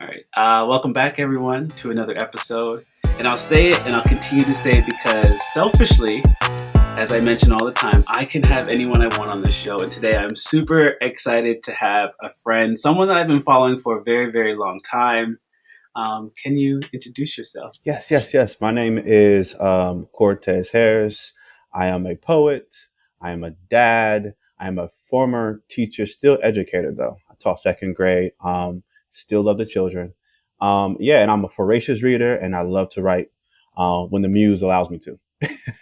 All right. Welcome back, everyone, to another episode. And I'll say it and I'll continue to say it because selfishly, as I mention all the time, I can have anyone I want on this show. And today I'm super excited to have a friend, someone that I've been following for a very, very long time. Can you introduce yourself? Yes. My name is Quartez Harris. I am a poet. I am a dad. I am a former teacher, still educator though. I taught second grade. Still love the children. And I'm a voracious reader, and I love to write when the muse allows me to.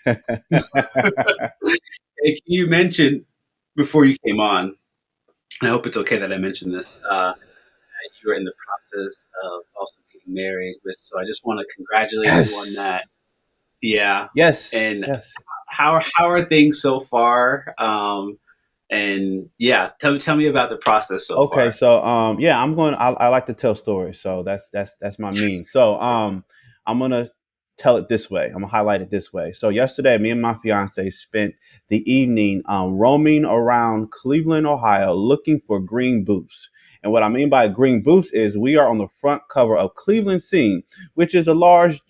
Like you mentioned before you came on, and I hope it's okay that I mentioned this, that you were in the process of also getting married. So I just want to congratulate you on Yes, that. Yeah. yes, And yes. how are things so far? And yeah, tell me about the process so Okay, far. so yeah, I like to tell stories, so that's my mean. So I'm gonna tell it this way. I'm gonna highlight it this way. So yesterday, me and my fiance spent the evening roaming around Cleveland, Ohio, looking for green booths. And what I mean by green booths is we are on the front cover of Cleveland Scene, which is a large,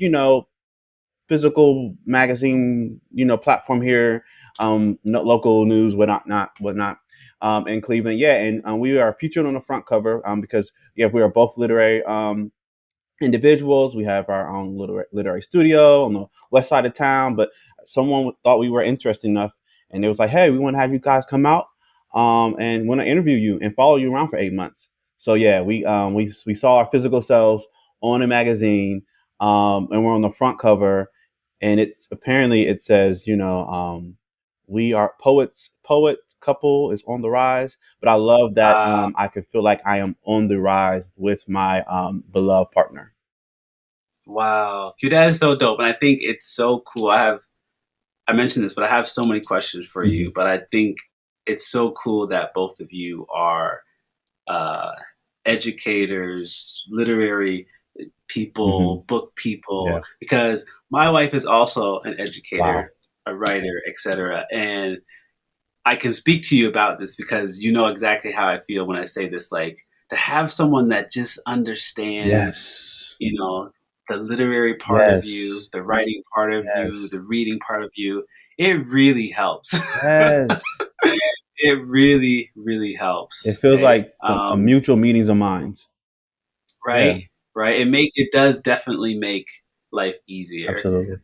physical magazine, platform here, no, local news, whatnot, in Cleveland. Yeah, and we are featured on the front cover because yeah, we are both literary individuals. We have our own literary studio on the west side of town, but someone thought we were interesting enough, and it was like, hey, we want to have you guys come out and want to interview you and follow you around for 8 months. So yeah, we saw our physical selves on a magazine, and we're on the front cover, and it's apparently it says, we are poets. Poet couple is on the rise, but I love that Uh, I can feel like I am on the rise with my beloved partner. wow, dude, that is so dope, and I think it's so cool. I mentioned this, but I have so many questions for Hmm. you. But I think it's so cool that both of you are uh, educators, literary Hmm. people, book people, Yeah. because my wife is also an Wow. educator, a writer, etc. And I can speak to you about this because you know exactly how I feel when I say this. Like to have someone that just understands, Yes. you know, the literary part of you, Yes. the writing part of you, Yes. the reading part of you, it really helps. Yes. It really, really It helps. feels Okay. like a mutual meetings of minds. Yeah. Right, right. It does definitely make life easier. Absolutely.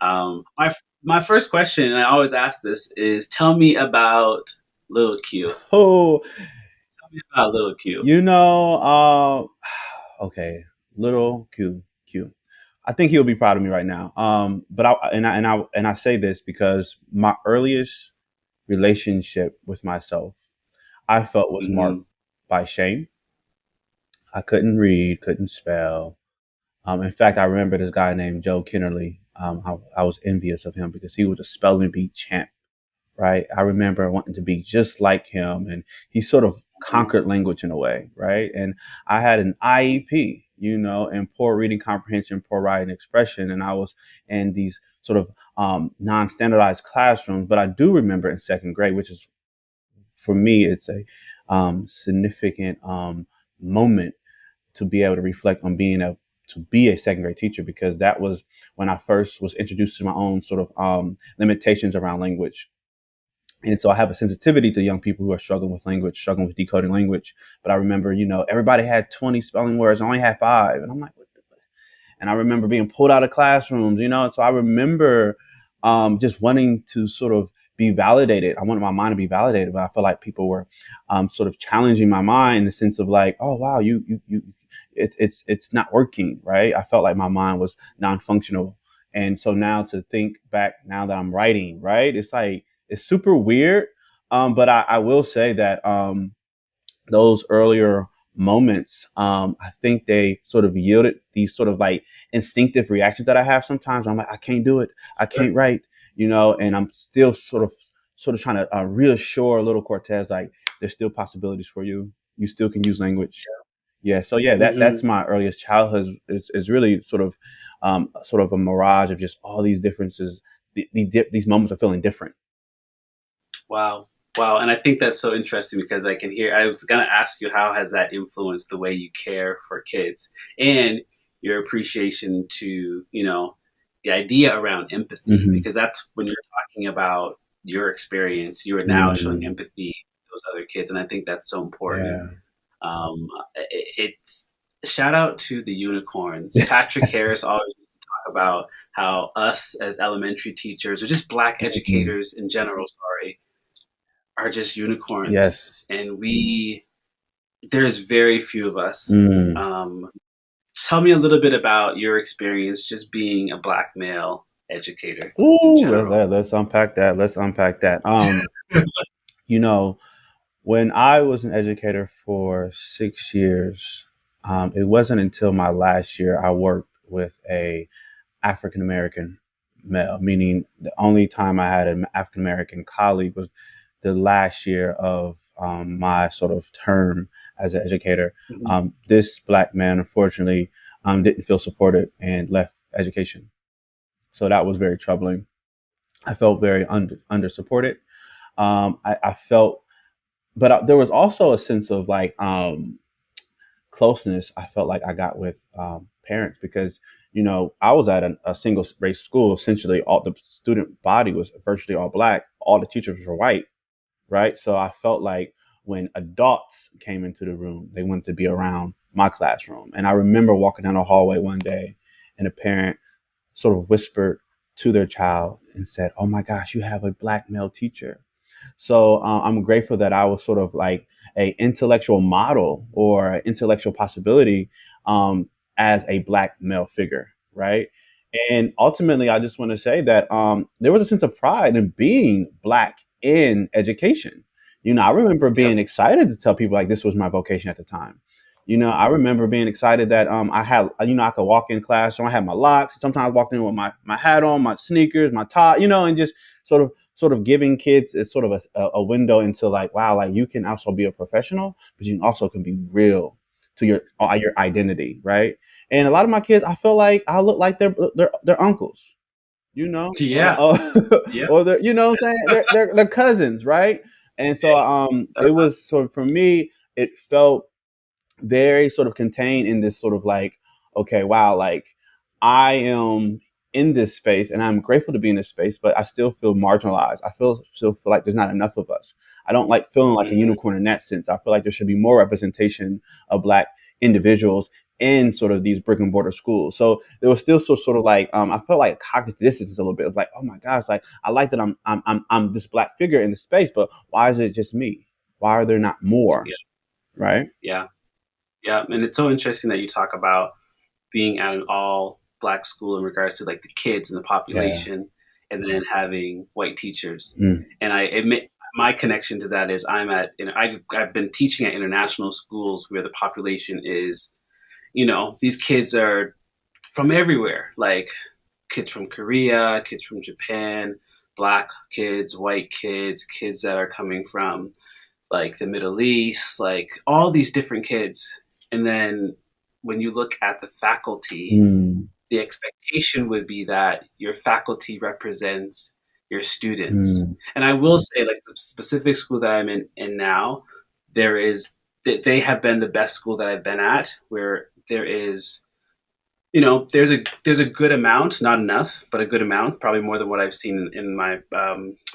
My first question, and I always ask this, is tell me about Little Q. Oh, Tell me about Little Q. you know, okay, little Q. I think he'll be proud of me right now. But I say this because my earliest relationship with myself, I felt was marked Hmm. by shame. I couldn't read, couldn't spell. In fact, I remember this guy named Joe Kennerly. I was envious of him because he was a spelling bee champ, right? I remember wanting to be just like him, and he sort of conquered language in a way, right? And I had an IEP, and poor reading comprehension, poor writing expression, and I was in these sort of non-standardized classrooms. But I do remember in second grade, which is for me, it's a significant moment to be able to reflect on being a to be a second grade teacher because that was when I first was introduced to my own sort of limitations around language. And so I have a sensitivity to young people who are struggling with language, struggling with decoding language. But I remember, everybody had 20 spelling words, I only had five. And I'm like, what the? And I remember being pulled out of classrooms, and so I remember just wanting to sort of be validated. I wanted my mind to be validated, but I felt like people were sort of challenging my mind in the sense of like, oh wow, it's not working, right? I felt like my mind was non-functional, and so now to think back, now that I'm writing, right, it's like it's super weird. But I will say that those earlier moments, I think they sort of yielded these sort of like instinctive reactions that I have sometimes. I'm like, I can't do it. I Sure. can't write, and I'm still sort of trying to reassure little Cortez, like, there's still possibilities for you. You still can use language. Yeah. So yeah, that's Hmm. my earliest childhood is really sort of a mirage of just all these differences, these moments of feeling different. Wow. Wow, and I think that's so interesting because I can hear. I was going to ask you how has that influenced the way you care for kids and your appreciation to the idea around empathy Hmm. because that's when you're talking about your experience. You are now showing Mm, empathy to those other kids, and I think that's so important. yeah. It's shout out to the unicorns. Patrick Harris always used to talk about how us as elementary teachers or just black Mm, educators in general, sorry, are just unicorns, yes. and there's very few of us. Mm. Um, Tell me a little bit about your experience just being a black male educator in Ooh, general. let's unpack that. Let's unpack that. You know, when I was an educator for 6 years, it wasn't until my last year I worked with a African American male, meaning the only time I had an African American colleague was the last year of my sort of term as an educator. Mhm. This black man, unfortunately, didn't feel supported and left education. So that was very troubling. I felt very under supported. I felt, but there was also a sense of like closeness I felt like I got with parents because I was at a single race school. Essentially, all the student body was virtually all black. All the teachers were white, right? So I felt like when adults came into the room, they wanted to be around my classroom. And I remember walking down the hallway one day, and a parent sort of whispered to their child and said, "Oh my gosh, you have a black male teacher." So I'm grateful that I was sort of like a intellectual model or intellectual possibility um, as a black male figure, right? And ultimately, I just want to say that there was a sense of pride in being black in education. I remember Yep. being excited to tell people like this was my vocation at the time. I remember being excited that I had, I could walk in class, so I had my locks. Sometimes I walked in with my hat on, my sneakers, my tie, and just sort of giving kids is sort of a window into like, wow, like you can also be a professional, but you also can be real to your identity, right? And a lot of my kids, I feel like I look like their uncles, Yeah. Yeah. or they're, what I'm saying, they're cousins, right? And so it was sort of for me, it felt very sort of contained in this sort of like, okay, wow, like I am in this space and I'm grateful to be in this space, but I still feel marginalized. I still feel like there's not enough of us. I don't like feeling like a Hmm. unicorn in that sense. I feel like there should be more representation of black individuals in sort of these brick and mortar schools. So there was still sort of like I felt like cognitive dissonance a little bit. It's like, oh my gosh, like I like that I'm this black figure in the space, but why is it just me? Why are there not more? Yeah. Right? Yeah. Yeah. And it's so interesting that you talk about being at an all black school in regards to like the kids and the Yeah. population, and then having white teachers. Mm. And I admit my connection to that is I've been teaching at international schools where the population is, these kids are from everywhere, like kids from Korea, kids from Japan, black kids, white kids, kids that are coming from like the Middle East, like all these different kids. And then when you look at the faculty, Mm, the expectation would be that your faculty represents your students. mm, And I will say, like the specific school that I'm in now, there is they have been the best school that I've been at, where there is, there's a good amount, not enough, but a good amount, probably more than what I've seen in my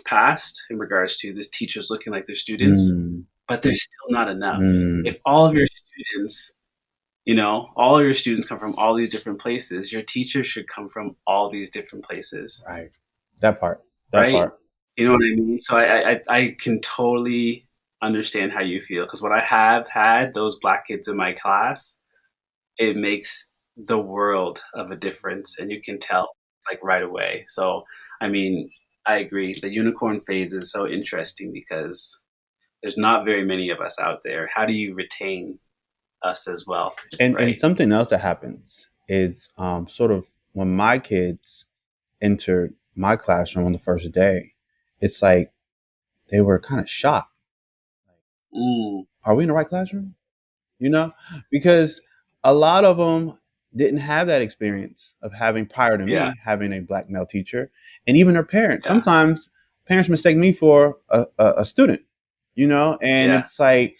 past in regards to this teachers looking like their students, mm, but there's still not enough. mm. If all of your students, all of your students come from all these different places, your teachers should come from all these different places, Right. That part. That right? part. You know what I mean? So I can totally understand how you feel because when I have had those black kids in my class, it makes the world of a difference, and you can tell like right away. So, I mean, I agree. The unicorn phase is so interesting because there's not very many of us out there. How do you retain us as well, And right? something else that happens is sort of when my kids entered my classroom on the first day, it's like they were kind of shocked. Mm, Are we in the right classroom? You know, because a lot of them didn't have that experience of having prior to yeah, me having a black male teacher, and even their parents. yeah, Sometimes parents mistake me for a student. And Yeah. it's like,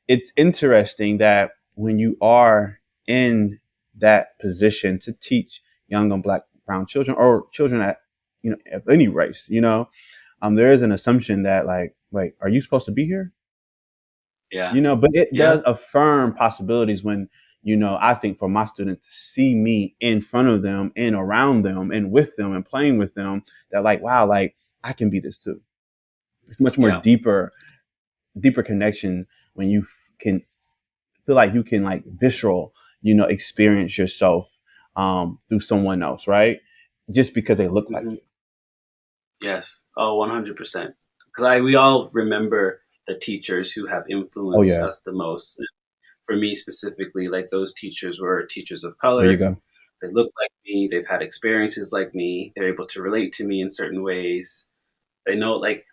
it's interesting that when you are in that position to teach young and black brown children, or children at, of any race, there is an assumption that, like, wait, are you supposed to be here? Yeah. But it Yeah. does affirm possibilities when, I think for my students to see me in front of them and around them and with them and playing with them, that, like, wow, like, I can be this too. It's much more Yeah. deeper connection when you can feel like you can, like, visceral, experience yourself through someone else, right? Just because they look like Hmm. you. Yes. Oh, 100%. Because we all remember the teachers who have Oh influenced yeah, us the most. For me specifically, like those teachers were teachers of there you color. go. They look like me. They've had experiences like me. They're able to relate to me in certain ways. They know, like,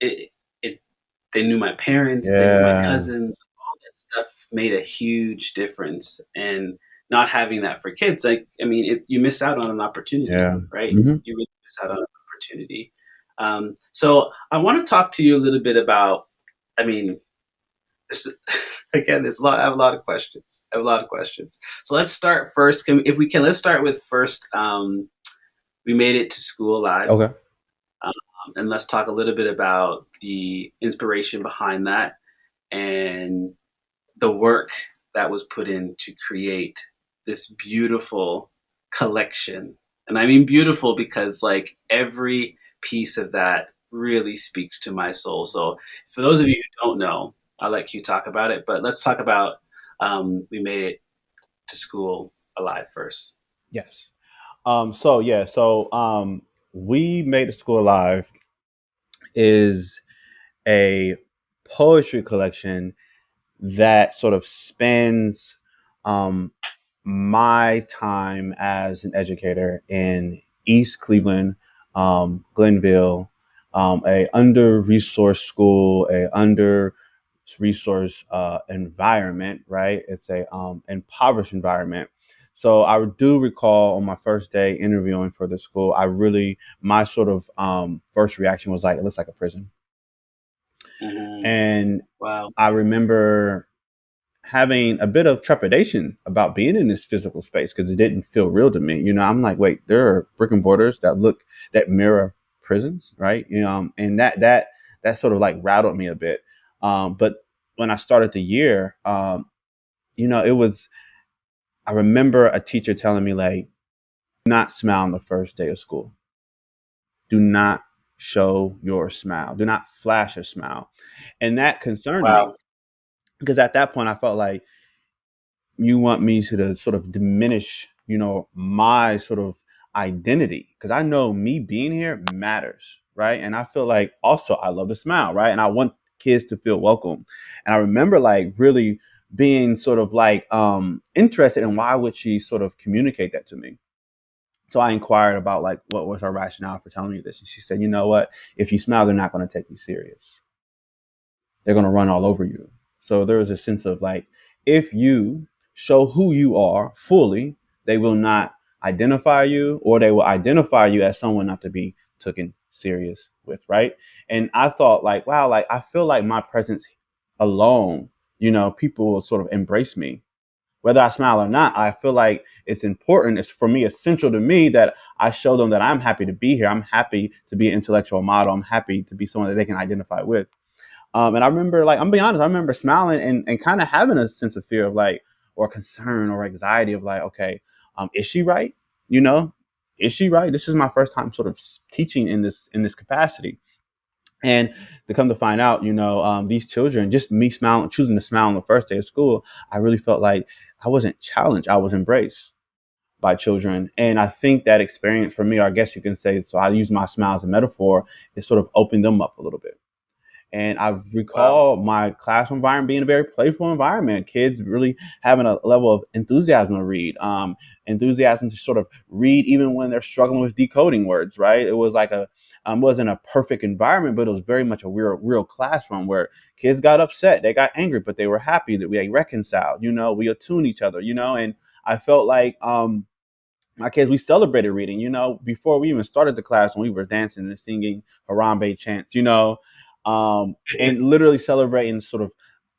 it. It. They knew my parents. They knew my Yeah, cousins. All that stuff made a huge difference. And not having that for kids, like, I mean, you miss out on an opportunity, yeah. right? Hmm. You really miss out on an opportunity. So I want to talk to you a little bit about. I mean, this, again, there's a lot. I have a lot of questions. I have a lot of questions. So let's start first. If we can, let's start with first. We made it to School Alive, Okay. um, and let's talk a little bit about the inspiration behind that and the work that was put in to create this beautiful collection. And I mean beautiful because, like, every piece of that really speaks to my soul. So for those of you who don't know, I'll let you talk about it, but let's talk about we made it to School Alive first. Yes. So yeah, we made the school alive is a poetry collection that sort of spans um, my time as an educator in East Cleveland, Glenville, a under resourced school, a under resource environment, right? It's a impoverished environment. So I do recall on my first day interviewing for the school, my sort of first reaction was like, it looks like a prison. Mm-hmm. And Wow. I remember having a bit of trepidation about being in this physical space because it didn't feel real to me. I'm like, wait, there are brick and mortars that mirror prisons, right? And that sort of like rattled me a bit. But when I started the year, it was. I remember a teacher telling me, like, do not smile on the first day of school. Do not show your smile. Do not flash a smile, and that concerned me Wow. because at that point I felt like you want me to sort of diminish, my sort of identity because I know me being here matters, right? And I feel like also I love to smile, right? And I want kids to feel welcome. And I remember like really being sort of like interested in why would she sort of communicate that to me. So I inquired about like what was her rationale for telling me this, and she said, you know what? If you smile, they're not going to take you serious. They're going to run all over you. So there is a sense of like, if you show who you are fully, they will not identify you, or they will identify you as someone not to be taken serious with, right? And I thought like, wow, like I feel like my presence alone, people will sort of embrace me. Whether I smile or not, I feel like it's important. It's for me essential to me that I show them that I'm happy to be here. I'm happy to be an intellectual model. I'm happy to be someone that they can identify with. And I remember, like, I'm being honest, I remember smiling and kind of having a sense of fear of like, or concern or anxiety of like, okay, is she right? You know, is she right? This is my first time sort of teaching in this capacity. And to come to find out, these children, just me smiling, choosing to smile on the first day of school, I really felt like I wasn't challenged. I was embraced by children. And I think that experience for me, or I guess you can say, so I use my smile as a metaphor, it sort of opened them up a little bit. And I Wow. recall my classroom environment being a very playful environment. Kids really having a level of enthusiasm to read, enthusiasm to sort of read even when they're struggling with decoding words. Right? It was like wasn't a perfect environment, but it was very much a real classroom where kids got upset, they got angry, but they were happy that we reconciled. We attuned each other. And I felt like my kids, we celebrated reading. Before we even started the class, when we were dancing and singing Harambe chants. and literally celebrating sort of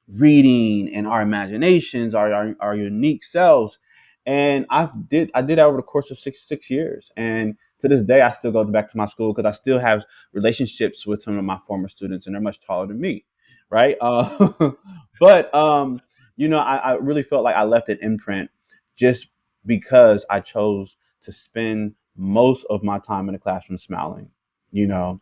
reading and our imaginations, our unique selves. And I did that over the course of six years. And to this day, I still go back to my school because I still have relationships with some of my former students, and they're much taller than me, right? But I really felt like I left an imprint just because I chose to spend most of my time in the classroom smiling. You know,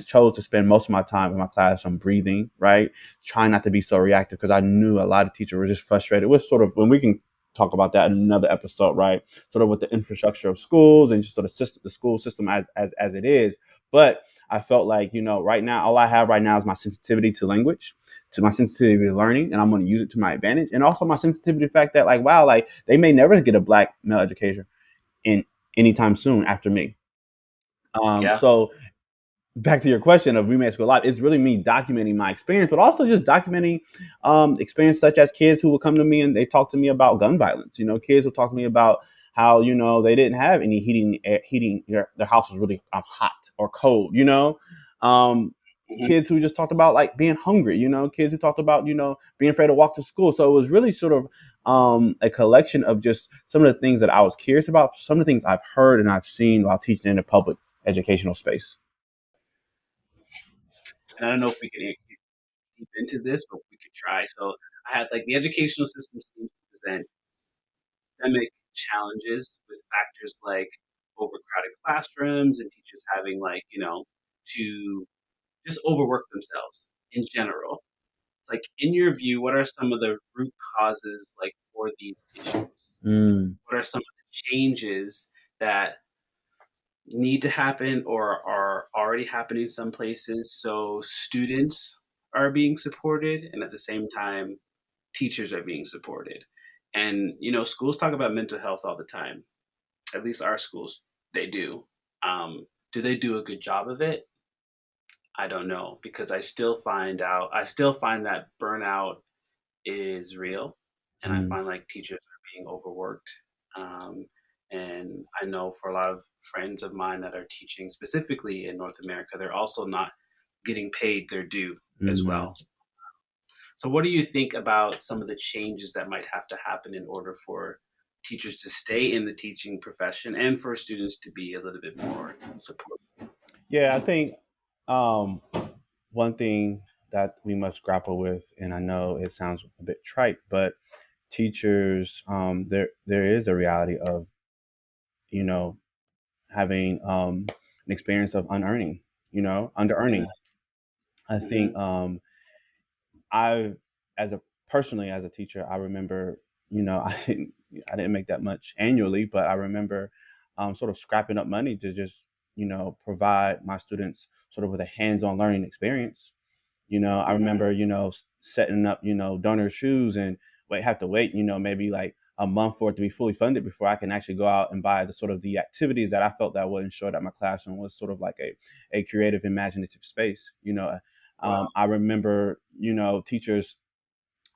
chose to spend most of my time in my classroom breathing, right? Trying not to be so reactive because I knew a lot of teachers were just frustrated with sort of when we can talk about that in another episode, right? Sort of with the infrastructure of schools and just sort of the school system as it is. But I felt like, right now, all I have right now is my sensitivity to language, to my sensitivity to learning, and I'm going to use it to my advantage. And also my sensitivity to the fact that, like, wow, like they may never get a black male education in anytime soon after me. Yeah. So back to your question of remade school life, it's really me documenting my experience, but also just documenting experience such as kids who will come to me and they talk to me about gun violence. Kids will talk to me about how they didn't have any heating. Their house was really hot or cold. Um, Hmm. Kids who just talked about like being hungry. Kids who talked about being afraid to walk to school. So it was really sort of a collection of just some of the things that I was curious about, some of the things I've heard and I've seen while teaching in the public educational space. And I don't know if we can get deep into this, but we could try. So I had like the educational system seems to present systemic challenges with factors like overcrowded classrooms and teachers having like, to just overwork themselves in general. Like in your view, what are some of the root causes like for these issues? Mm. What are some of the changes that need to happen or are already happening some places so students are being supported and at the same time teachers are being supported? And schools talk about mental health all the time. At least our schools, they do. Do they do a good job of it? I don't know because I still find that burnout is real, and I Mm. find like teachers are being overworked. Um, and I know for a lot of friends of mine that are teaching specifically in North America, they're also not getting paid their due as Mhm. well. So, what do you think about some of the changes that might have to happen in order for teachers to stay in the teaching profession and for students to be a little bit more supported? Yeah, I think um, one thing that we must grapple with, and I know it sounds a bit trite, but teachers, there is a reality of you know having an experience of unearning, under Yeah. earning. I Hmm. think I, as a personally as a teacher, I remember, I didn't make that much annually, but I remember sort of scrapping up money to just, provide my students sort of with a hands-on learning experience. I Hmm. remember, setting up, donor shoes and have to wait, maybe like a month for it to be fully funded before I can actually go out and buy the sort of the activities that I felt that would ensure that my classroom was sort of like a creative, imaginative space. Wow. I remember, teachers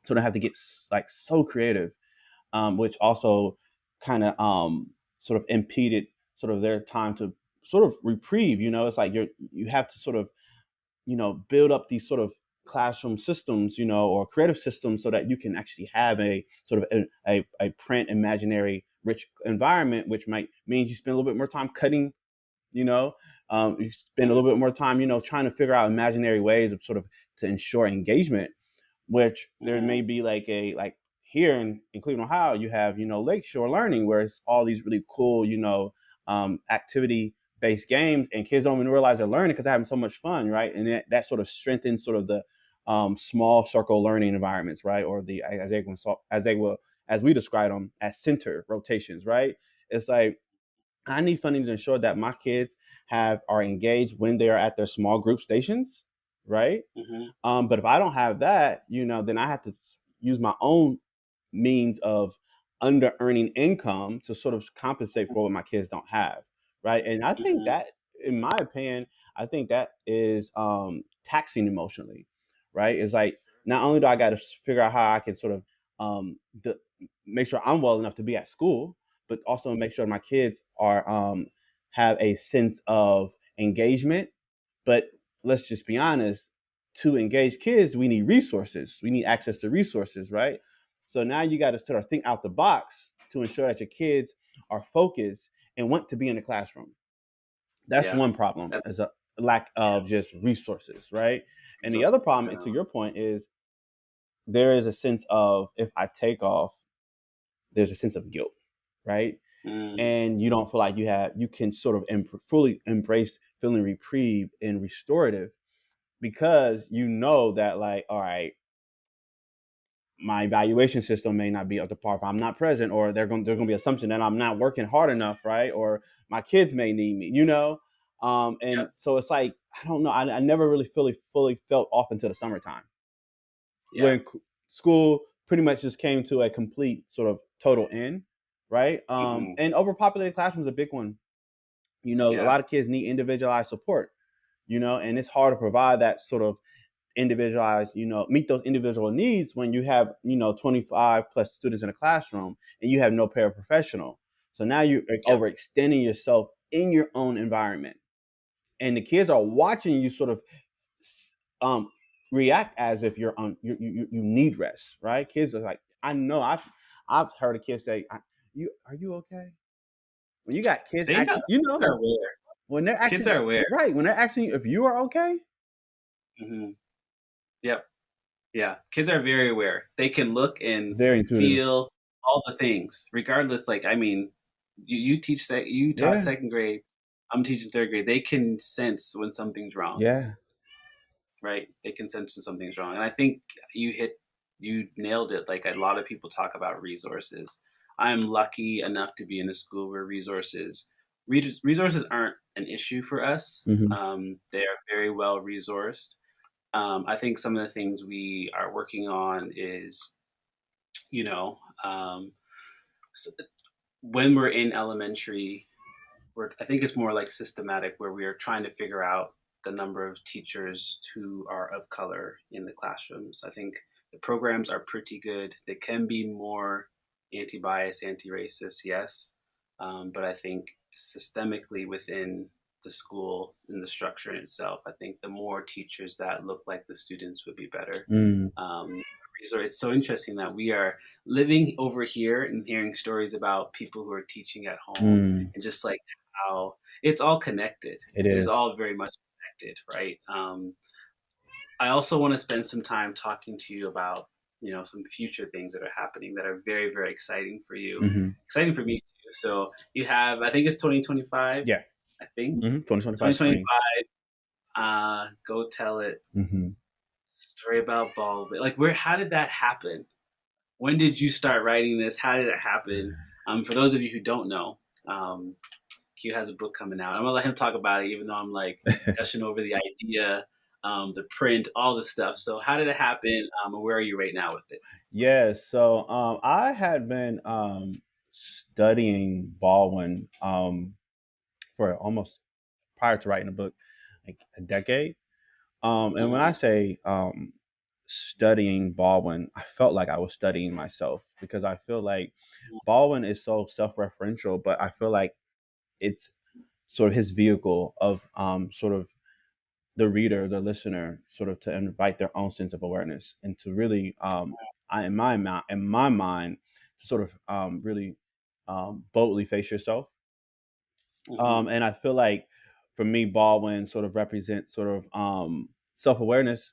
sort of have to get like so creative, which also kind of sort of impeded sort of their time to sort of reprieve. It's like you have to sort of build up these sort of classroom systems, or creative systems so that you can actually have a sort of a print imaginary rich environment, which might means you spend a little bit more time cutting, you know, you spend a Hmm. little bit more time, trying to figure out imaginary ways of sort of to ensure engagement, which there Hmm. may be like here in Cleveland, Ohio, you have Lakeshore Learning, where it's all these really cool activity based games, and kids don't even realize they're learning because they're having so much fun, right? And that sort of strengthens sort of the small circle learning environments, right? Or the as we describe them as center rotations, right? It's like I need funding to ensure that my kids are engaged when they are at their small group stations, right? Hmm. But if I don't have that, then I have to use my own means of under earning income to sort of compensate for what my kids don't have, right? And I think Hmm. that, in my opinion, I think that is taxing emotionally, right? It's like not only do I got to figure out how I can sort of um, d- make sure I'm well enough to be at school, but also make sure my kids are have a sense of engagement, but let's just be honest, to engage kids, we need resources. We need access to resources, right? So now you got to sort of think out the box to ensure that your kids are focused and want to be in the classroom. That's Yeah. one problem, That's is a lack yeah. of just resources, right? And the Resources other in problem, to general. your point, is there is a sense of, if I take off, there's a sense of guilt, right? Mm, And you don't feel like you can sort of fully embrace feeling reprieve and restorative, because you know that, like, all right, my evaluation system may not be up to par if I'm not present, or there's going to be assumption that I'm not working hard enough, right? Or my kids may need me, yeah. and so it's like, I don't know, I never really fully felt off until the summertime, Yeah. when school pretty much just came to a complete sort of total end, right? Hmm. And overpopulated classrooms is a big one. A Yeah. lot of kids need individualized support, and it's hard to provide that sort of individualized, meet those individual needs when you have, 25 plus students in a classroom and you have no paraprofessional. So now you're Yep. overextending yourself in your own environment, and the kids are watching you sort of um, react as if you're on you need rest, right? Kids are like, I know, I've heard a kid say, "You are you okay?" When you got kids They know. asking, Kids are aware. when they're Kids asking, are aware. right, when they're asking you if you are okay. Hmm. Yep. Yeah. Kids are very aware. They can look and Very intuitive. feel all the things, regardless. Like, I mean, you taught Yeah, second grade. I'm teaching third grade. They can sense when something's wrong, yeah. right? They can sense when something's wrong. And I think you nailed it. Like, a lot of people talk about resources. I'm lucky enough to be in a school where resources aren't an issue for us. Hmm. They are very well resourced. I think some of the things we are working on is, you know, um, s when we're in elementary, I think it's more like systematic, where we are trying to figure out the number of teachers who are of color in the classrooms. I think the programs are pretty good. They can be more anti-bias, anti-racist, yes, but I think systemically within the school, in the structure in itself, I think the more teachers that look like the students would be better. Mm, Um, so it's so interesting that we are living over here and hearing stories about people who are teaching at home, mm. and just like how it's all connected. It It is is. all very much connected, right? I also want to spend some time talking to you about, some future things that are happening that are very, very exciting for you, Hmm. exciting for me too. So you have, I think it's 2025. Yeah. I think 2025 spring. 2025. Go tell it. Hmm. Story about Baldwin. Like, where? How did that happen? When did you start writing this? How did it happen? For those of you who don't know, um, Q has a book coming out. I'm gonna let him talk about it, even though I'm like gushing over the idea, the print, all the stuff. So, how did it happen? And where are you right now with it? Yeah. So I had been studying Baldwin for almost, prior to writing the book, like a decade. And when I Mm-hmm. say studying Baldwin, I felt like I was studying myself, because I feel like Baldwin is so self-referential, but I feel like it's sort of his vehicle of sort of the reader, the listener, sort of to invite their own sense of awareness, and to really, in my mind, to sort of really boldly face yourself. Mm-hmm. And I feel like, for me, Baldwin sort of represents sort of self awareness,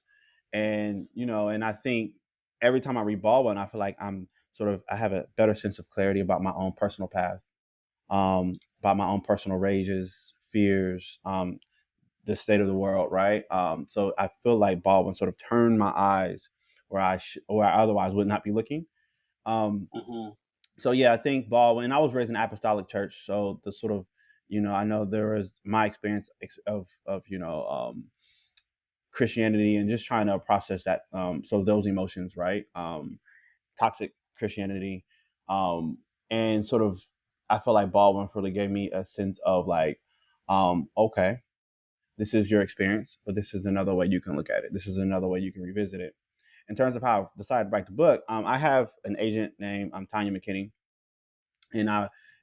and and I think every time I read Baldwin, I feel like I have a better sense of clarity about my own personal path, about my own personal rages, fears, the state of the world, right? So I feel like Baldwin sort of turned my eyes where I otherwise would not be looking. Um, Mm-hmm. so yeah, I think Baldwin. And I was raised in an apostolic church, so the sort of, I know there was my experience of Christianity, and just trying to process that. So those emotions, right? Toxic Christianity, um, and sort of, I feel like Baldwin really gave me a sense of like, okay, this is your experience, but this is another way you can look at it. This is another way you can revisit it. In terms of how I decided to write the book, I have an agent named Tanya McKinney, and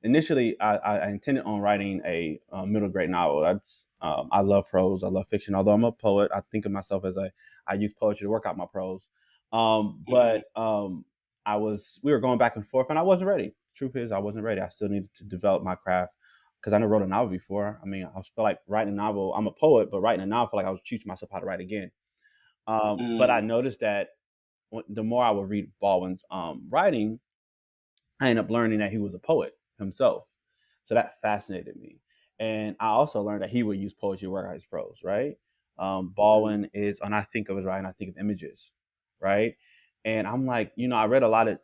initially I intended on writing a middle grade novel. That's I love prose, I love fiction. Although I'm a poet, I think of myself as I use poetry to work out my prose. Mm-hmm. But we were going back and forth, and I wasn't ready. Truth is, I wasn't ready. I still needed to develop my craft because I never wrote a novel before. I mean, I feel like writing a novel. I'm a poet, but writing a novel, I feel like I was teaching myself how to write again. But I Mm, noticed that the more I would read Baldwin's writing, I ended up learning that he was a poet himself. So that fascinated me. And I also learned that he would use poetry to work out his prose, right? mm, Baldwin is, and I think of his writing, I think of images, right? And I'm like, I read a lot of,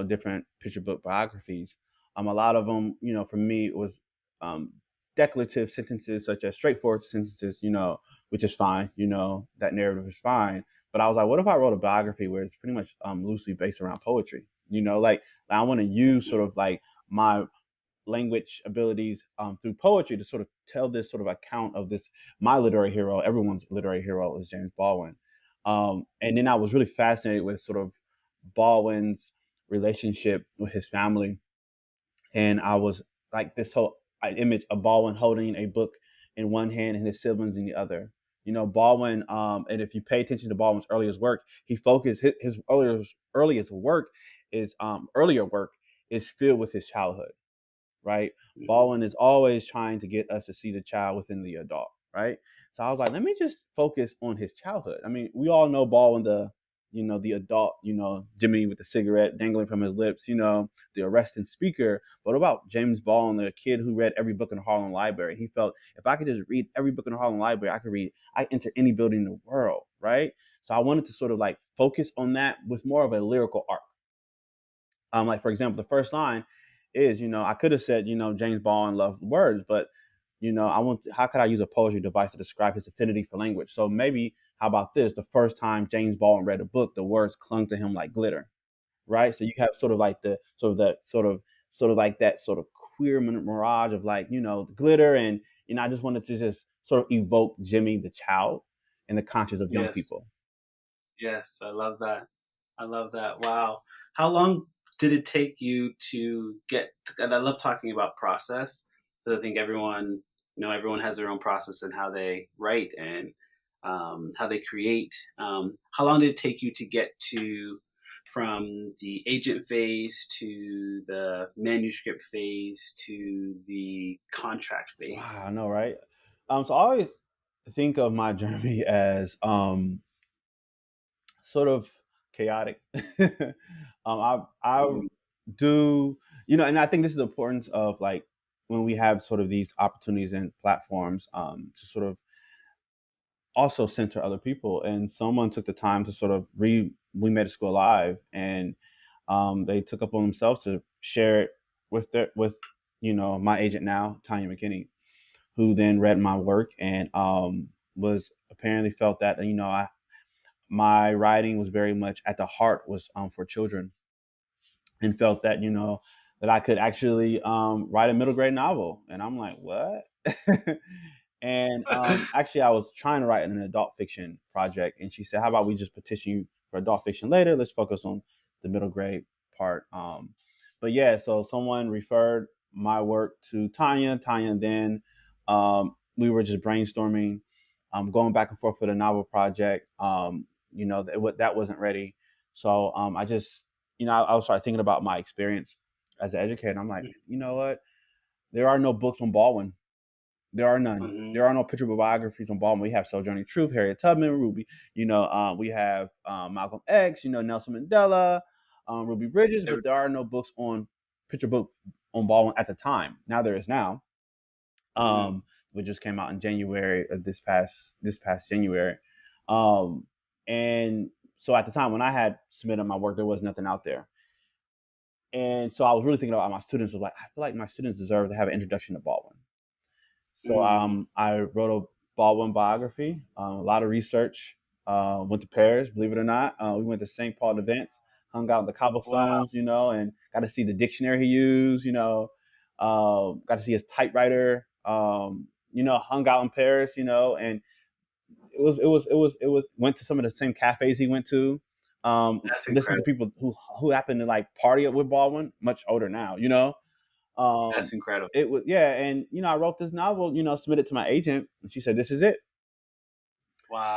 different picture book biographies. A lot of them, for me, it was um, declarative sentences, such as straightforward sentences, which is fine, that narrative is fine. But I was like, what if I wrote a biography where it's pretty much loosely based around poetry? Like I want to use mm-hmm. sort of like my language abilities through poetry to sort of tell this sort of account of this my literary hero. Everyone's literary hero is James Baldwin, and then I was really fascinated with sort of Baldwin's relationship with his family, and I was like this whole image of Baldwin holding a book in one hand and his siblings in the other. Baldwin, and if you pay attention to Baldwin's earliest work, he focused his earliest work is earlier work is filled with his childhood, right? Mm-hmm. Baldwin is always trying to get us to see the child within the adult, right? So I was like, let me just focus on his childhood. I mean, we all know Baldwin, the adult, Jimmy with the cigarette dangling from his lips, the arresting speaker. But what about James Baldwin, the kid who read every book in the Harlem Library? He felt if I could just read every book in the Harlem Library, I enter any building in the world, right? So I wanted to sort of like focus on that with more of a lyrical arc. Like for example, the first line is, I could have said, James Baldwin loved words, but how could I use a poetry device to describe his affinity for language? So maybe, how about this? The first time James Baldwin read a book, the words clung to him like glitter, right? So you have sort of like sort of like that sort of queer mirage of like, the glitter, and I just wanted to just sort of evoke Jimmy the child in the conscience of young Yes. people. Yes. I love that. I love that. Wow. How long did it take you to get? And I love talking about process because I think everyone has their own process in how they write and how they create. How long did it take you to get to from the agent phase to the manuscript phase to the contract Wow, I phase? know, right? So I always think of my journey as sort of chaotic. I Mm, do, and I think this is the importance of like when we have sort of these opportunities and platforms to sort of also center other people. And someone took the time to sort of we made a School Alive, and they took up on themselves to share it with my agent now, Tanya McKinney, who then read my work and was apparently felt that my writing was very much at the heart was for children, and felt that that I could actually write a middle grade novel, and I'm like, what? And actually, I was trying to write an adult fiction project, and she said, "How about we just petition you for adult fiction later? Let's focus on the middle grade part." But yeah, so someone referred my work to Tanya. Tanya then we were just brainstorming, going back and forth with a novel project. That wasn't ready, so I just I was started thinking about my experience as an educator. And I'm like, you know what? There are no books on Baldwin. There are none. mm-hmm. There are no picture biographies on Baldwin. We have Sojourner Truth, Harriet Tubman, Ruby. We have Malcolm X. Nelson Mandela, Ruby Bridges. But there are no books on picture book on Baldwin at the time. Now there is now. Mm-hmm. Um, which just came out in January of this past January. Um, and so at the time when I had submitted my work, there was nothing out there. And so I was really thinking about my students. Was like, I feel like my students deserve to have an introduction to Baldwin. So Mm, I wrote a Baldwin biography, a lot of research. Went to Paris, believe it or not. We went to St. Paul events, hung out in the wow, cobblestones, and got to see the dictionary he used. Got to see his typewriter. Hung out in Paris, and it was went to some of the same cafes he went to. that's Listened to incredible. people who happened to like party up with Baldwin, much older now. That's Um, incredible. it was, yeah, and I wrote this novel, submitted to my agent, and she said, "This is it."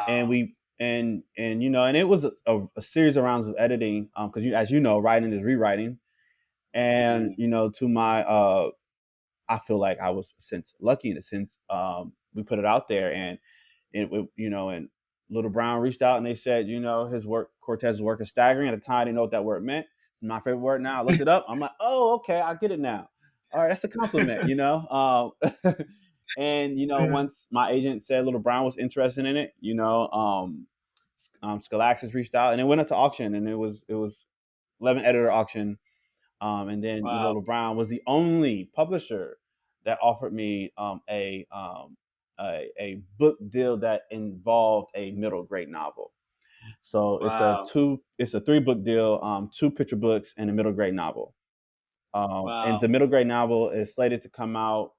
And Wow. we and it was a series of rounds of editing, because as you know, writing is rewriting, and Hmm. to my I feel like I was since lucky in a sense. We put it out there, and and Little Brown reached out and they said, his work, Cortez's work is staggering. At the time, I didn't know what that word meant. It's my favorite word now. I looked it up. I'm like, oh, okay, I get it now. All right, that's a compliment. And once my agent said Little Brown was interested in it, Scholastics reached out and it went up to auction, and it was 11 editor auction. And then Wow. Little Brown was the only publisher that offered me a book deal that involved a middle grade novel. So Wow. it's a 3 book deal, 2 picture books and a middle grade novel. And the Wow. middle grade novel is slated to come out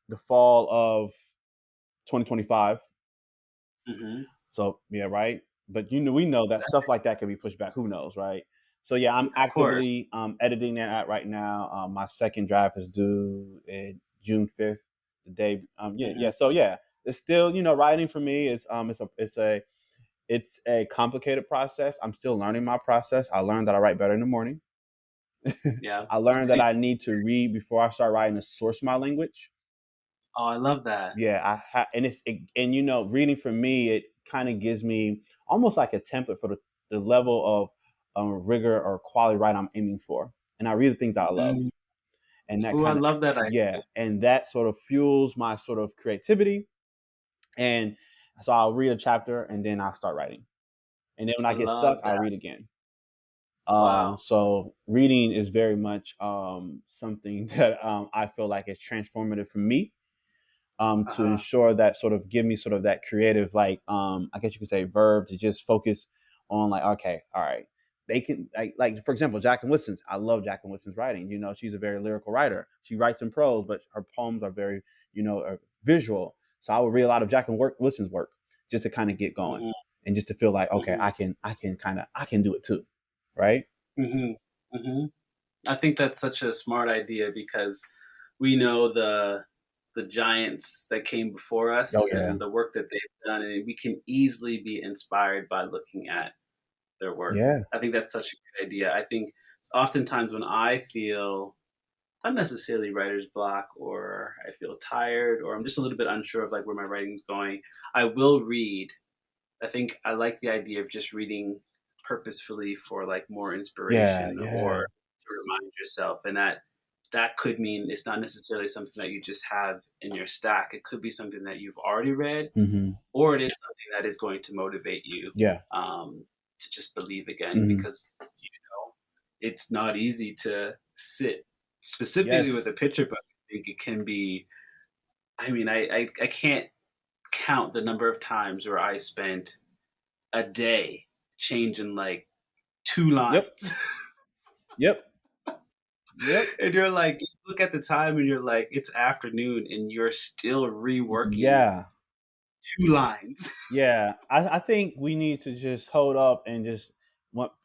the fall of 2025. Hmm. So yeah, right. But we know that stuff like that can be pushed back. Who knows, right? So yeah, I'm Of course. actively editing that right now. My second draft is due in June 5th. The day, yeah. Hmm. So yeah, it's still writing for me is it's a complicated process. I'm still learning my process. I learned that I write better in the morning. Yeah. I learned that I need to read before I start writing to source my language. Oh, I love that. Yeah, and and reading for me, it kind of gives me almost like a template for the level of rigor or quality writing I'm aiming for, and I read the things that I love, Mm. and that Oh, I kind of love that yeah, idea. and that sort of fuels my sort of creativity, and so I'll read a chapter and then I'll start writing, and then when I I get stuck, love I'll that. read again. Wow. So reading is very much something that I feel like is transformative for me, to Uh-huh. ensure that sort of give me sort of that creative, like, I guess you could say, verb to just focus on, like, okay, all right, they can, like for example, Jacqueline Wilson's. I love Jacqueline Wilson's writing. She's a very lyrical writer. She writes in prose, but her poems are very, visual. So I would read a lot of Wilson's work just to kind of get going, Hmm. and just to feel like, okay, Hmm. I can do it too, right? Hmm. Hmm. I think that's such a smart idea because we know the giants that came before Oh us yeah, and the work that they've done, and we can easily be inspired by looking at their work. yeah. I think that's such a good idea. I think oftentimes when I feel not necessarily writer's block or I feel tired or I'm just a little bit unsure of like where my writing's going, I will read. I think I like the idea of just reading purposefully for like more Yeah, inspiration or yeah. to remind yourself, and that could mean it's not necessarily something that you just have in your stack. It could be something that you've already read, Hmm. or it is something that is going to motivate you Yeah. to just believe again, Hmm. because it's not easy to sit specifically with Yes. a picture book. I think it can be. I mean, I can't count the number of times where I spent a day changing like two Yep. lines. Yep. Yep. And you're like, you look at the time and you're like, it's afternoon and you're still reworking Yeah. 2 lines. Yeah. I think we need to just hold up and just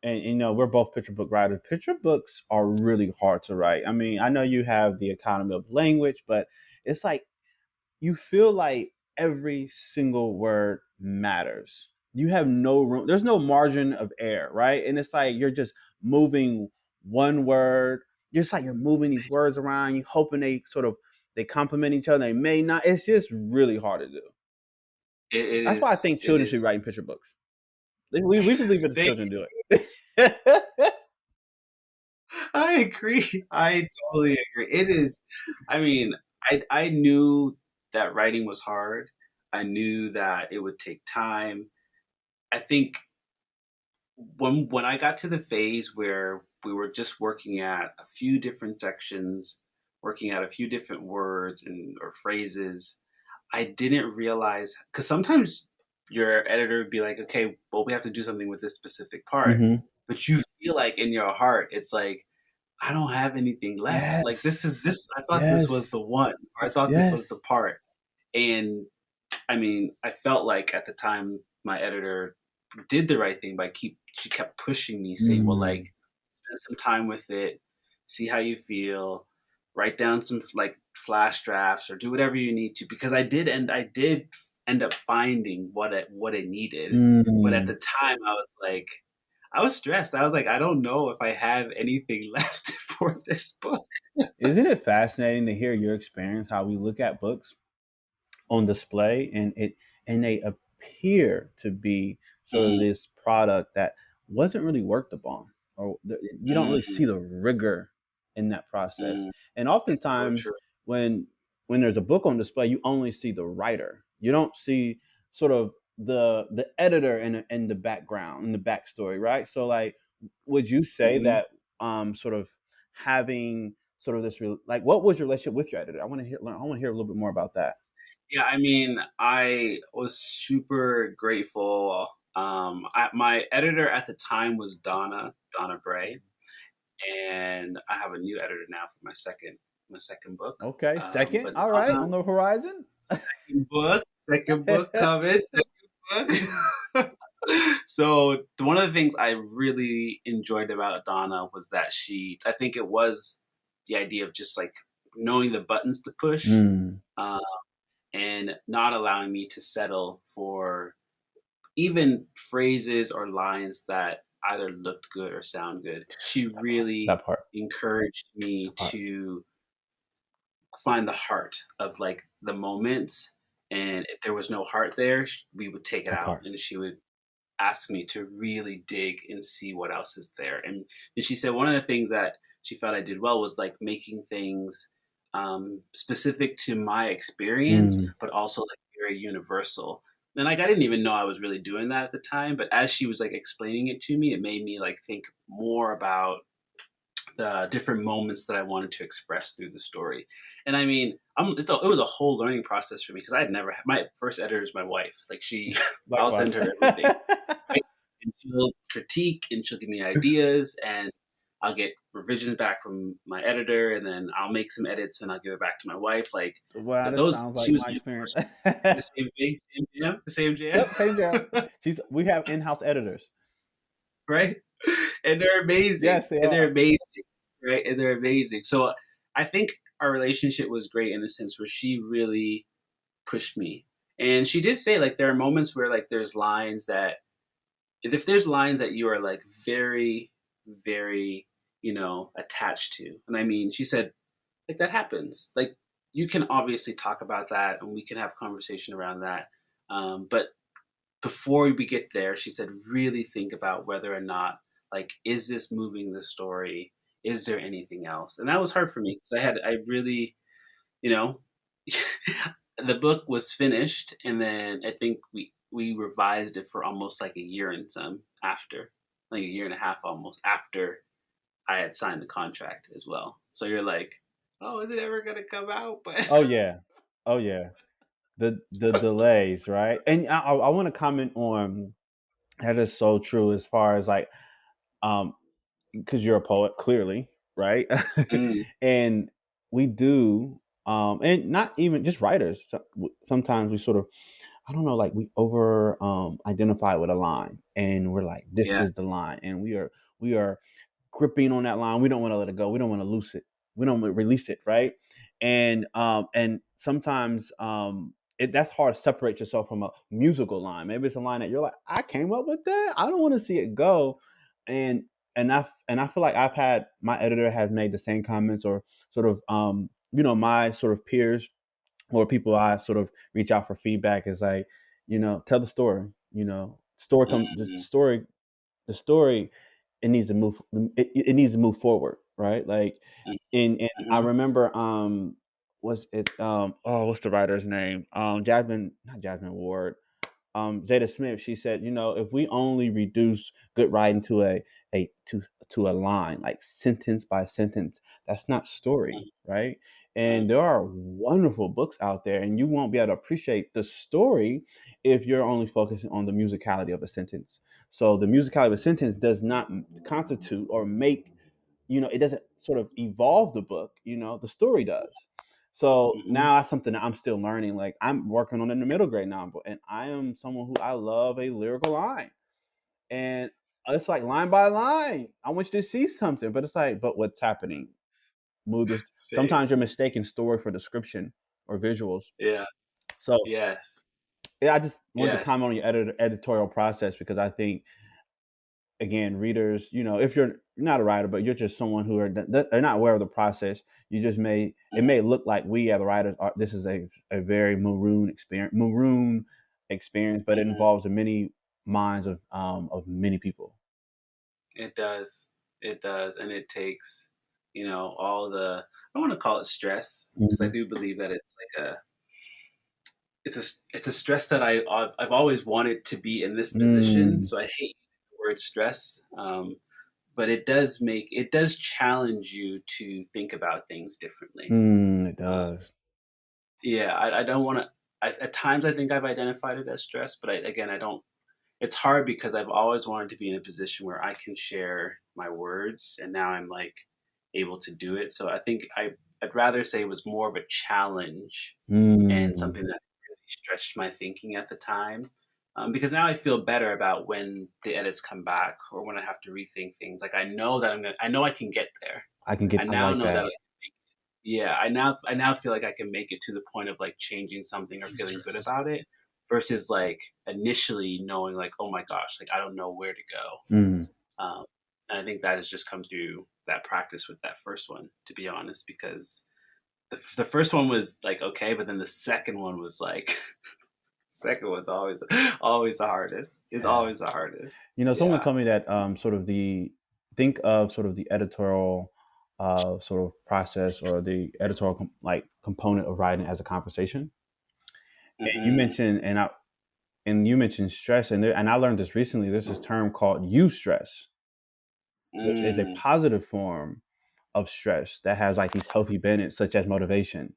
and we're both picture book writers. Picture books are really hard to write. I mean, I know you have the economy of language, but it's like you feel like every single word matters. You have no room. There's no margin of error, right? And it's like you're just moving one word. You're just like you're moving these words around. You hoping they complement each other. They may not. It's just really hard to do. It That's why I is. think It children should be is. writing picture books. We should leave it to They, children to do it. I agree. I totally agree. It is. I mean, I knew that writing was hard. I knew that it would take time. I think when I got to the phase where we were just working at a few different sections, working at a few different words and or phrases, I didn't realize because sometimes your editor would be like, "Okay, well, we have to do something with this specific part," Hmm. but you feel like in your heart, it's like, "I don't have anything left. Yes. Like this is this. I thought this was Yes. the one, or I thought this was the Yes. part." And I mean, I felt like at the time my editor did the right thing by keep she kept pushing me, saying, "Well, Mm. like spend some time with it, see how you feel." write down some like flash drafts or do whatever you need to, because I did end up finding what it needed. But at Mm. the time I was like, I was stressed. I was like, I don't know if I have anything left for this book. Isn't it fascinating to hear your experience, how we look at books on display and they appear to be sort of Mm, this product that wasn't really worked upon, or you don't really mm, see the rigor in that process. mm. And It's so oftentimes true. when there's a book on display, you only see the writer, you don't see sort of the editor in the background, in the backstory, right? So like, would you say Mhm. that sort of having sort of this like, what was your relationship with your editor? I want to hear a little bit more about that. Yeah, I mean, I was super grateful. My editor at the time was Donna Bray, and I have a new editor now for my second book. Okay, second. But All right, Donna, on the horizon. second book coming, second book. So one of the things I really enjoyed about Donna was that I think it was the idea of just like knowing the buttons to push. Mm, Um, and not allowing me to settle for even phrases or lines that either looked good or sound good. She really that part. encouraged me That part. to find the heart of like the moments. And if there was no heart there, we would take it That out, part. and she would ask me to really dig and see what else is there. And she said one of the things that she felt I did well was like making things specific to my experience, Mm, but also like very universal. And like I didn't even know I was really doing that at the time, but as she was like explaining it to me, it made me like think more about the different moments that I wanted to express through the story. And I mean, it was a whole learning process for me because I had never had my first editor is my wife. Like I'll likewise. send her everything, right? And she'll critique and she'll give me ideas, and I'll get revisions back from my editor, and then I'll make some edits and I'll give it back to my wife. Like Wow, this those, sounds she like was my my experience. first. The same thing, same jam, the same jam, Yep, same job. We have in-house editors. right? And they're amazing, Yes, they and they're are. amazing, right? And they're amazing. So I think our relationship was great in the sense where she really pushed me, and she did say like there are moments where like there's lines that if there's lines that you are like very, very, attached to, and I mean, she said like that happens. Like you can obviously talk about that, and we can have conversation around that. But before we get there, she said, really think about whether or not, like, is this moving the story? Is there anything else? And that was hard for me because I really, you know, the book was finished, and then I think we revised it for almost like a year and some after, like a year and a half almost after I had signed the contract as well. So you're like, oh, is it ever gonna come out? But Oh yeah. Oh yeah. The delays, right? And I want to comment on that. Is so true as far as like, um because you're a poet, clearly, right? mm, And we do, and not even just writers. Sometimes we sort of, I don't know, like we over identify with a line, and we're like, this yeah, is the line, and we are gripping on that line. We don't want to let it go. We don't want to lose it. We don't want to release it, right? And sometimes that's hard to separate yourself from a musical line. Maybe it's a line that you're like, I came up with that. I don't want to see it go. And and I feel like I've had my editor has made the same comments, or sort of my sort of peers or people I sort of reach out for feedback is like, tell the story. mm, The story, it needs to move. It needs to move forward, right? Like, mm, and I mhm, remember, was it oh, what's the writer's name? Jasmine, not Jasmine Ward, Jada Smith. She said, if we only reduce good writing to a to a line, like sentence by sentence, that's not story, right? mm, And there are wonderful books out there, and you won't be able to appreciate the story if you're only focusing on the musicality of a sentence. So the musicality of a sentence does not constitute or make, it doesn't sort of evolve the book, the story does. So mhm. now that's something that I'm still learning. Like, I'm working on it in the middle grade now, and I am someone who, I love a lyrical line. And it's like line by line. I want you to see something, but it's like, but what's happening? move this. Same. Sometimes you're mistaking story for description or visuals. Yeah. So Yes. yeah, I just wanted to Yes. comment on your editorial process because I think again, readers, if you're not a writer, but you're just someone who they're not aware of the process, you just it may look like we as writers are. This is a very maroon experience, but it Mm-hmm. involves many minds of many people. It does. It does. And it takes, all the, I don't want to call it stress because I Hmm. do believe that it's like it's a stress that I've always wanted to be in this position. Mm, So I hate using the word stress. But it does challenge you to think about things differently. it Uh, does. yeah, I don't want to, at times I think I've identified it as stress, but again, I don't, it's hard because I've always wanted to be in a position where I can share my words, and now I'm like able to do it. So I think I'd rather say it was more of a challenge and Mm, something that really stretched my thinking at the time. Because now I feel better about when the edits come back or when I have to rethink things. Like I know that I know I can get there. I I now like know that that. yeah, I now feel like I can make it to the point of like changing something or feeling good about it versus like initially knowing like, oh my gosh, like I don't know where to go. Mm. Um, and I think that has just come through that practice with that first one, to be honest, because the first one was like okay, but then the second one was like second one's always the hardest. It's Yeah. always the hardest. Someone Yeah. told me that sort of think of sort of the editorial sort of process or the editorial component of writing as a conversation. And you Hmm. mentioned and you mentioned stress, and I learned this recently. There's this term called eustress, which is a Mm. positive form of stress that has like these healthy benefits such as motivation.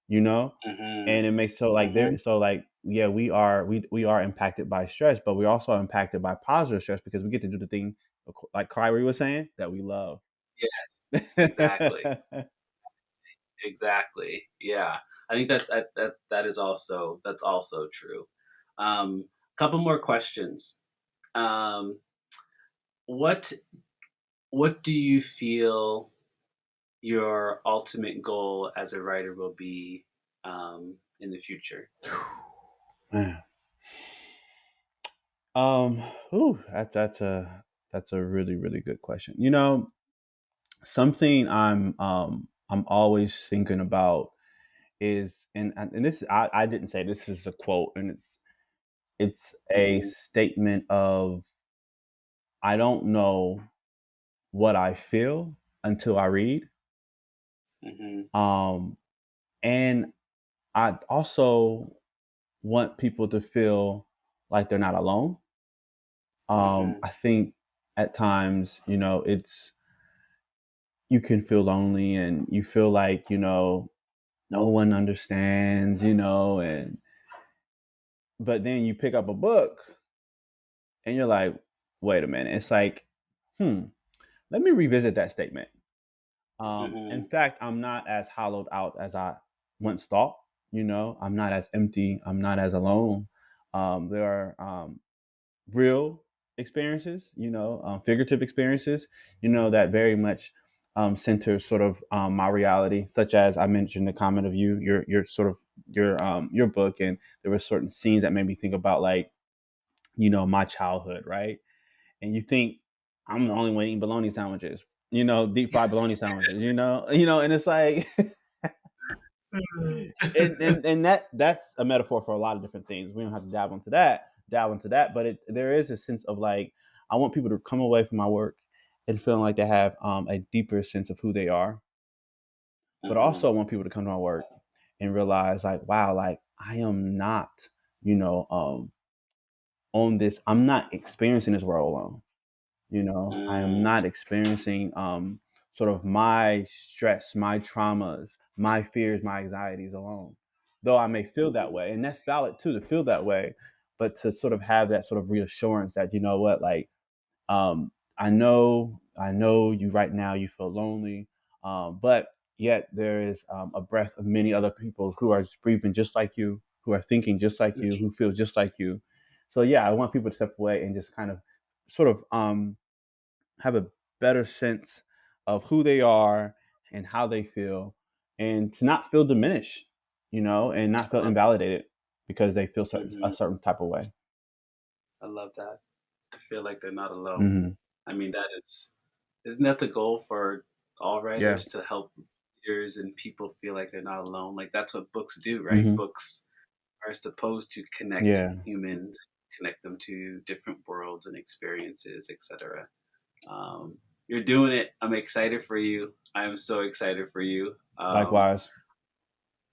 You know, Hmm. and it makes so like Hmm. there so like yeah we are impacted by stress, but we're also impacted by positive stress because we get to do the thing like Kyrie was saying that we love. Yes. Exactly. Exactly. Yeah. I think that is also that's also true. Couple more questions. Um, what what do you feel your ultimate goal as a writer will be in the future? Man. Um, ooh, that's a really really good question. Something I'm always thinking about is and this I didn't say this is a quote and it's a Hmm. statement of I don't know what I feel until I read. Hmm. Um, and I also want people to feel like they're not alone. Hmm. I think at times, it's you can feel lonely and you feel like, no one understands, and but then you pick up a book and you're like, wait a minute. It's like, hmm, let me revisit that statement. In Hmm. fact, I'm not as hollowed out as I once thought. I'm not as empty. I'm not as alone. There are real experiences, figurative experiences, that very much center sort of my reality, such as I mentioned the comment of your sort of your book, and there were certain scenes that made me think about like, my childhood, right? And you think I'm the only one eating bologna sandwiches, deep fried bologna sandwiches, and it's like and that's a metaphor for a lot of different things. We don't have to dive into that, but there is a sense of like I want people to come away from my work and feeling like they have a deeper sense of who they are, but Hmm. also I want people to come to my work and realize like, wow, like I am not, you know, um, on this. I'm not experiencing this world alone. I am Hmm. not experiencing sort of my stress, my traumas, my fears, my anxieties alone. Though I may feel that Hmm. way, and that's valid too to feel that way, but to sort of have that sort of reassurance that you know what, like I know you right now. You feel lonely, but yet there is a breath of many other people who are breathing just like you, who are thinking just like you, who feel just like you. So yeah, I want people to step away and just kind of, sort of have a better sense of who they are, and how they feel, and to not feel diminished, and not I feel love invalidated because they feel a hmm certain type of way. I love that. To feel like they're not alone. Hmm. I mean, that is isn't that the goal for all Yeah. writers to help readers and people feel like they're not alone? Like that's what books do, right? Hmm. Books are supposed to connect Yeah. humans, connect them to different worlds and experiences, etc. You're doing it. I'm excited for you. I am so excited for you. Likewise.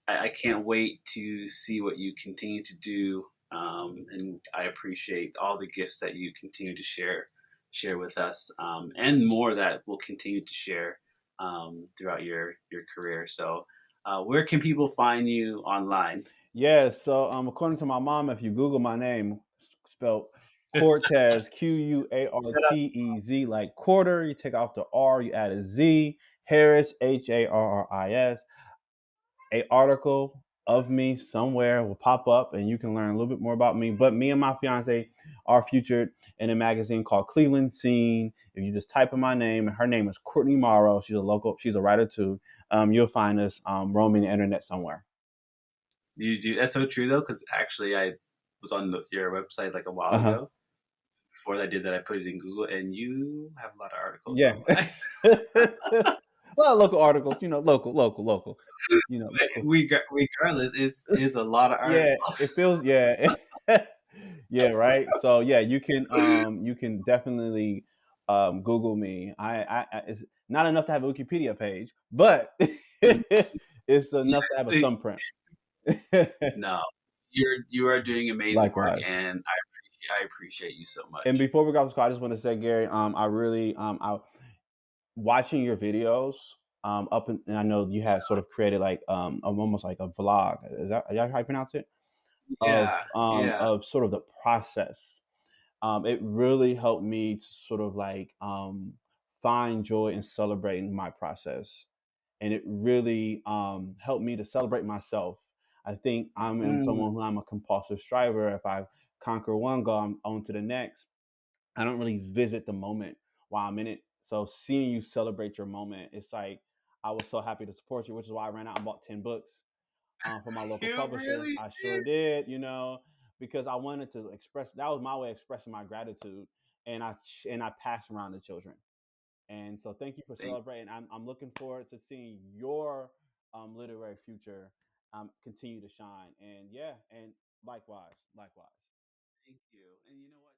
I can't wait to see what you continue to do. And I appreciate all the gifts that you continue to share with us, and more that we'll continue to share throughout your career. So, where can people find you online? Yeah. So, according to my mom, if you Google my name, spelled Cortez, Shut up. Quartez, like quarter, you take off the R, you add a Z. Harris, Harris. A article of me somewhere will pop up, and you can learn a little bit more about me. But me and my fiance are featured in a magazine called Cleveland Scene. If you just type in my name, her name is Courtney Morrow. She's a writer too. You'll find us roaming the internet somewhere. You do that's so true though, because actually I was on your website like a while Uh huh. ago. Before I did that, I put it in Google, and you have a lot of articles Yeah. online. Well, local articles, local, local. Regardless, it's a lot of Yeah, articles. it feels, yeah. Yeah, right. So yeah, you can definitely Google me. It's not enough to have a Wikipedia page, but it's enough to have a Yeah, thumbprint. no, you are doing amazing work, Likewise. and I appreciate you so And much. before we go off the call, I just want to say, Gary, I watching your videos, and I know you had sort of created like almost like a vlog. Is that how you pronounce it? Yeah, yeah. Of sort of the process. It really helped me to sort of like find joy in celebrating my process, and it really helped me to celebrate myself. I think I'm Mm, someone who I'm a compulsive striver. If I conquer one goal, I'm on to the next. I don't really visit the moment while I'm in it. So seeing you celebrate your moment, it's like I was so happy to support you, which is why I ran out and bought 10 books from my local you publisher. really I sure did, because I wanted to express. That was my way of expressing my gratitude, and I passed around to children. And so, thank you for thank celebrating. I'm looking forward to seeing your literary future continue to shine. And yeah, and likewise, likewise. thank you. And you know what?